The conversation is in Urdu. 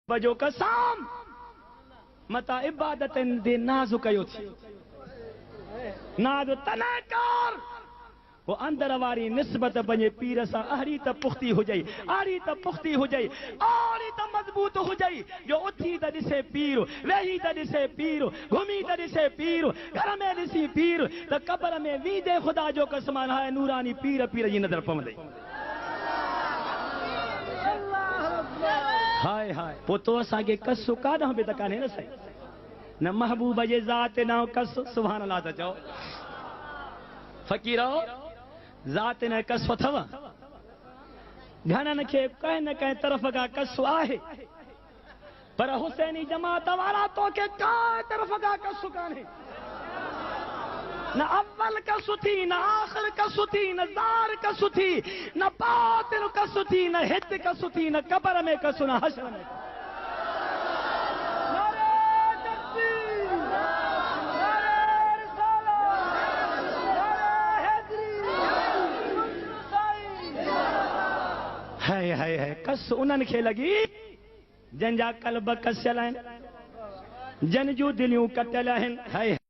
بجو قسم متا عبادتن دے نازو کیو تھی نازو تنکار وہ اندر واری نسبت بنے پیر سا اہری تا پختی ہو جائی آری تا پختی ہو جائی آری تا مضبوط ہو جائی جو اتھی تا دسے پیرو وہی تا دسے پیرو گھومی تا دسے پیرو گھر میں دسی پیر تا قبر میں ویدے خدا جو قسمان ہے نورانی پیر پیر جی نظر پم دے ہائے ہائے وہ تو اسا کے کسو کا نہ بے تکانے نہ صحیح نہ محبوب یہ ذات نہ کس سبحان اللہ تا چاہو فقیرو ذات نہ کس فتوا گھنن کے کہیں نہ کہیں طرف کا کس آہے پر حسینی جماعت والا تو کے کہیں طرف کا کس کانے نہ اول کا ستھی نہ آخر کا ستھی نہ زار کا ستھی نہ باطن کا ستھی نہ ہت کا ستھی نہ قبر میں کا سنا حشر میں ہے کس انہن کے لگی جن جا قلب کس چلائیں جن جو دلیوں کٹلائیں ہے